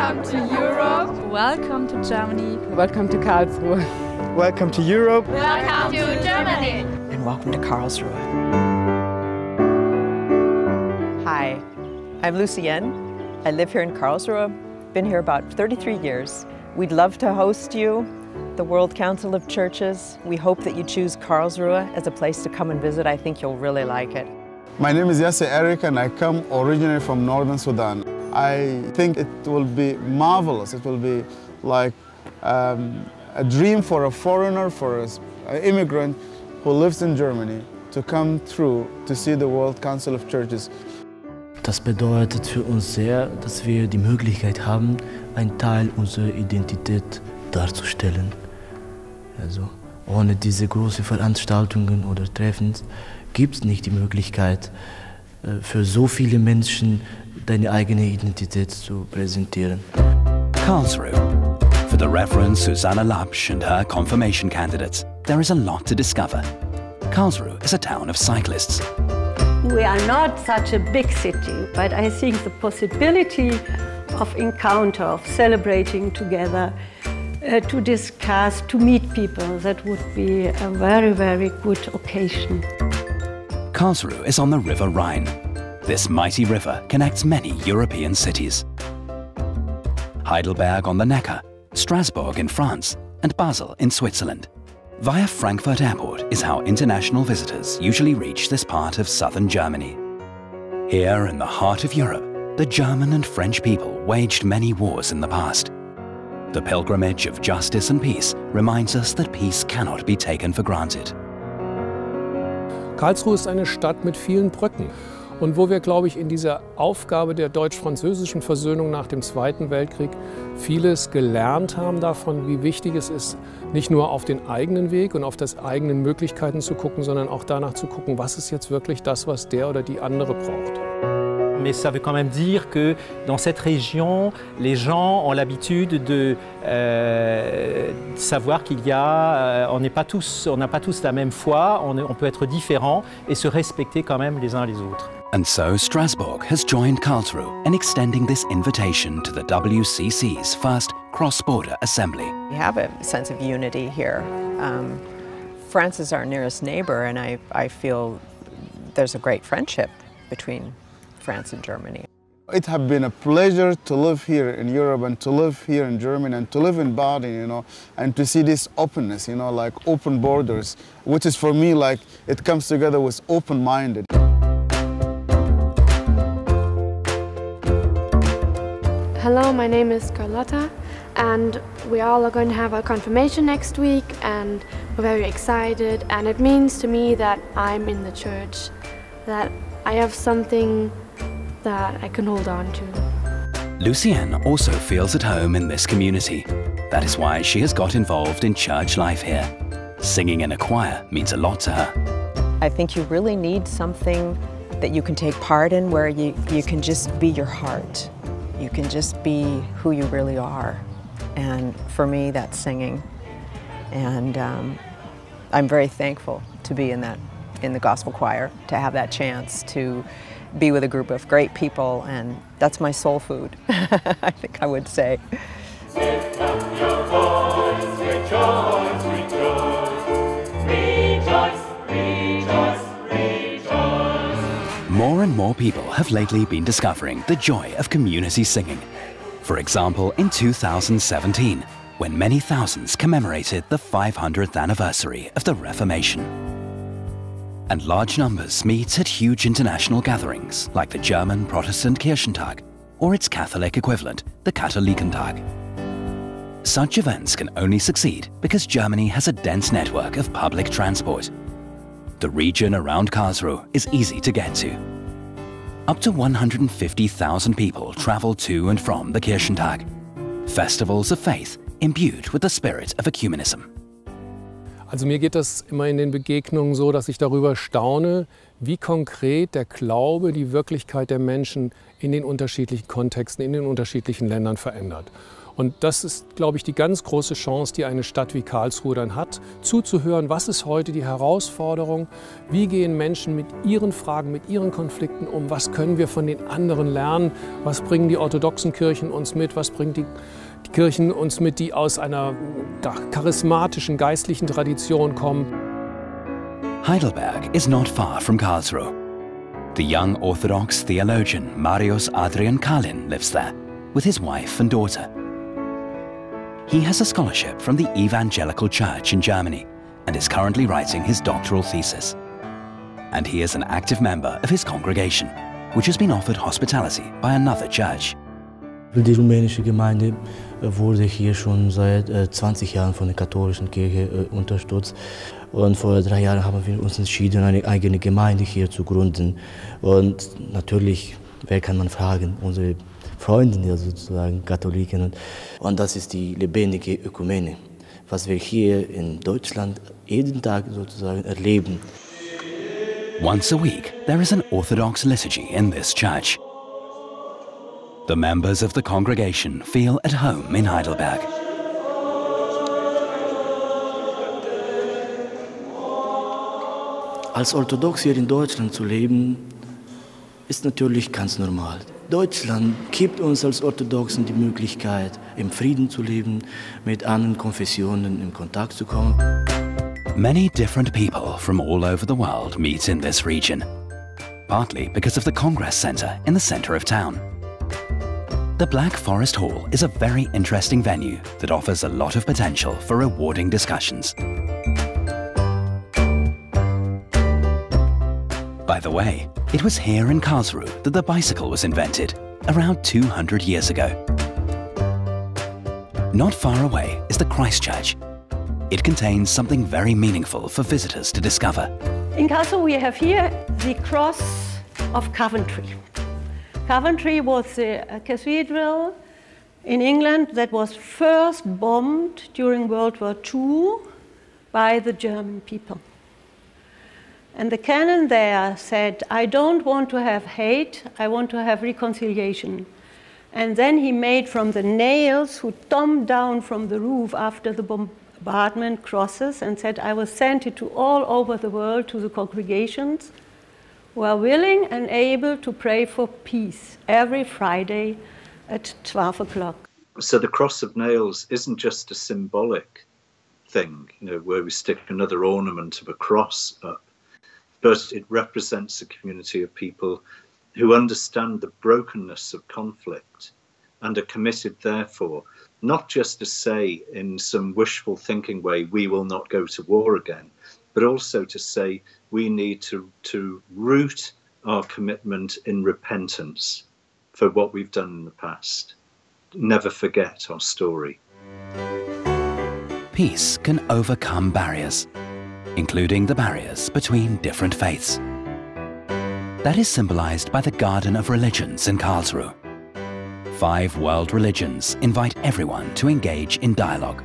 Welcome to Europe. Welcome to Germany. Welcome to Karlsruhe. Welcome to Europe. Welcome to Germany. And welcome to Karlsruhe. Hi, I'm Susanne. I live here in Karlsruhe. Been here about 33 years. We'd love to host you, the World Council of Churches. We hope that you choose Karlsruhe as a place to come and visit. I think you'll really like it. My name is Yasser Eric and I come originally from northern Sudan. I think it will be marvelous. It will be like a dream for a foreigner, for an immigrant who lives in Germany to come through to see the World Council of Churches. Das bedeutet für uns sehr, dass wir die Möglichkeit haben, einen Teil unserer Identität darzustellen. Also ohne diese großen Veranstaltungen oder Treffen gibt es nicht die Möglichkeit, für so viele Menschen deine eigene Identität zu präsentieren. Karlsruhe. For the Reverend Susanne and her confirmation candidates, there is a lot to discover. Karlsruhe is a town of cyclists. We are not such a big city, but I think the possibility of encounter, of celebrating together, to discuss, to meet people, that would be a very, very good occasion. Karlsruhe is on the River Rhine. This mighty river connects many European cities. Heidelberg on the Neckar, Strasbourg in France, and Basel in Switzerland. Via Frankfurt Airport is how international visitors usually reach this part of southern Germany. Here in the heart of Europe, the German and French people waged many wars in the past. The pilgrimage of justice and peace reminds us that peace cannot be taken for granted. Karlsruhe ist eine Stadt mit vielen Brücken. Und wo wir, glaube ich, in dieser Aufgabe der deutsch-französischen Versöhnung nach dem Zweiten Weltkrieg vieles gelernt haben davon, wie wichtig es ist, nicht nur auf den eigenen Weg und auf das eigenen Möglichkeiten zu gucken, sondern auch danach zu gucken, was ist jetzt wirklich das, was der oder die andere braucht. Mais ça veut quand même dire que dans cette région, les gens ont l'habitude de savoir qu'il y a, on n'a pas tous la même foi, on peut être différents et se respecter quand même les uns les autres. And so Strasbourg has joined Karlsruhe in extending this invitation to the WCC's first cross-border assembly. We have a sense of unity here. France is our nearest neighbor, and I feel there's a great friendship between France and Germany. It has been a pleasure to live here in Europe and to live here in Germany and to live in Baden, you know, and to see this openness, you know, like open borders, which is for me like it comes together with open-minded. Hello, my name is Carlotta and we all are going to have our confirmation next week and we're very excited, and it means to me that I'm in the church, that I have something that I can hold on to. Lucienne also feels at home in this community. That is why she has got involved in church life here. Singing in a choir means a lot to her. I think you really need something that you can take part in where you can just be your heart. You can just be who you really are. And for me, that's singing. And I'm very thankful to be in the gospel choir, to have that chance to be with a group of great people, and that's my soul food, I think I would say. Lift up your voice, rejoice, rejoice, rejoice, rejoice, rejoice. More and more people have lately been discovering the joy of community singing. For example, in 2017, when many thousands commemorated the 500th anniversary of the Reformation. And large numbers meet at huge international gatherings like the German Protestant Kirchentag or its Catholic equivalent, the Katholikentag. Such events can only succeed because Germany has a dense network of public transport. The region around Karlsruhe is easy to get to. Up to 150,000 people travel to and from the Kirchentag, festivals of faith imbued with the spirit of ecumenism. Also mir geht das immer in den Begegnungen so, dass ich darüber staune, wie konkret der Glaube die Wirklichkeit der Menschen in den unterschiedlichen Kontexten, in den unterschiedlichen Ländern verändert. Und das ist, glaube ich, die ganz große Chance, die eine Stadt wie Karlsruhe dann hat, zuzuhören, was ist heute die Herausforderung, wie gehen Menschen mit ihren Fragen, mit ihren Konflikten um, was können wir von den anderen lernen, was bringen die orthodoxen Kirchen uns mit, was bringen die Kirchen uns mit, die aus einer charismatischen, geistlichen Tradition kommen. Heidelberg is not far from Karlsruhe. The young Orthodox theologian Marius Adrian Kalin lives there with his wife and daughter. He has a scholarship from the Evangelical Church in Germany and is currently writing his doctoral thesis. And he is an active member of his congregation, which has been offered hospitality by another church. Die rumänische Gemeinde wurde hier schon seit 20 Jahren von der katholischen Kirche unterstützt. Und vor 3 Jahren haben wir uns entschieden, eine eigene Gemeinde hier zu gründen. Und natürlich, wer kann man fragen? Unsere Freunde, ja sozusagen Katholiken. Und das ist die lebendige Ökumene, was wir hier in Deutschland jeden Tag sozusagen erleben. Once a week, there is an Orthodox liturgy in this church. The members of the congregation feel at home in Heidelberg. Als Orthodox hier in Deutschland zu leben, ist natürlich ganz normal. Deutschland gibt uns als Orthodoxen die Möglichkeit, im Frieden zu leben, mit anderen Konfessionen in Kontakt zu kommen. Many different people from all over the world meet in this region, partly because of the Congress Center in the center of town. The Black Forest Hall is a very interesting venue that offers a lot of potential for rewarding discussions. By the way, it was here in Karlsruhe that the bicycle was invented, around 200 years ago. Not far away is the Christ Church. It contains something very meaningful for visitors to discover. In Karlsruhe we have here the cross of Coventry. Coventry was a cathedral in England that was first bombed during World War II by the German people. And the canon there said, I don't want to have hate, I want to have reconciliation. And then he made from the nails who dumped down from the roof after the bombardment crosses and said, I will send it to all over the world, to the congregations who are willing and able to pray for peace every Friday at 12 o'clock. So the cross of nails isn't just a symbolic thing, where we stick another ornament of a cross up, but it represents a community of people who understand the brokenness of conflict and are committed, therefore, not just to say in some wishful thinking way, we will not go to war again, but also to say we need to root our commitment in repentance for what we've done in the past. Never forget our story. Peace can overcome barriers, including the barriers between different faiths. That is symbolized by the Garden of Religions in Karlsruhe. 5 world religions invite everyone to engage in dialogue.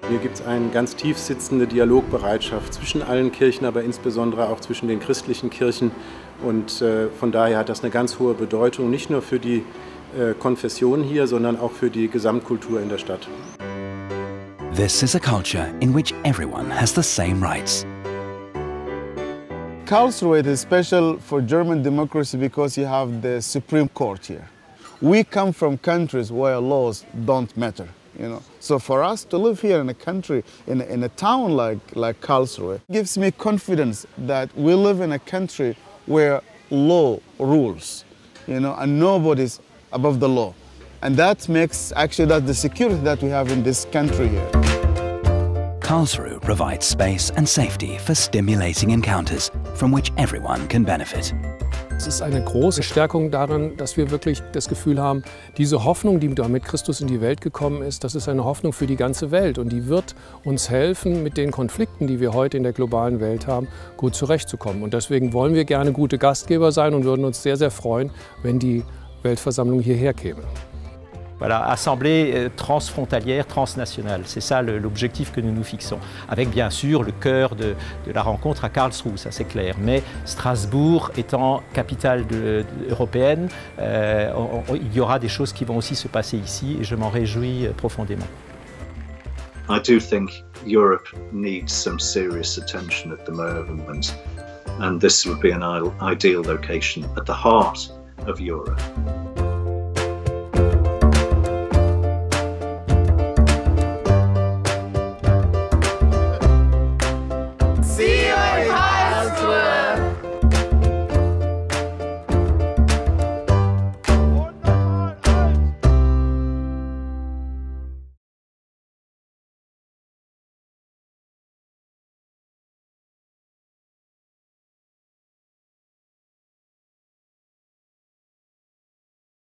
Hier gibt es eine ganz tief sitzende Dialogbereitschaft zwischen allen Kirchen, aber insbesondere auch zwischen den christlichen Kirchen. Und von daher hat das eine ganz hohe Bedeutung, nicht nur für die Konfession hier, sondern auch für die Gesamtkultur in der Stadt. This is a culture in which everyone has the same rights. Karlsruhe is special for German democracy because you have the Supreme Court here. We come from countries where laws don't matter, So for us to live here in a country, in a town like Karlsruhe, gives me confidence that we live in a country where law rules, and nobody's above the law. And that makes that's the security that we have in this country here. Karlsruhe provides space and safety for stimulating encounters from which everyone can benefit. Es ist eine große Stärkung daran, dass wir wirklich das Gefühl haben, diese Hoffnung, die mit Christus in die Welt gekommen ist, das ist eine Hoffnung für die ganze Welt. Und die wird uns helfen, mit den Konflikten, die wir heute in der globalen Welt haben, gut zurechtzukommen. Und deswegen wollen wir gerne gute Gastgeber sein und würden uns sehr, sehr freuen, wenn die Weltversammlung hierher käme. Voilà, assemblée transfrontalière, transnationale. C'est ça l'objectif que nous nous fixons. Avec bien sûr le cœur de la rencontre à Karlsruhe, ça c'est clair. Mais Strasbourg étant capitale européenne, il y aura des choses qui vont aussi se passer ici et je m'en réjouis profondément. I do think Europe needs some serious attention at the moment, and this would be an ideal location at the heart of Europe.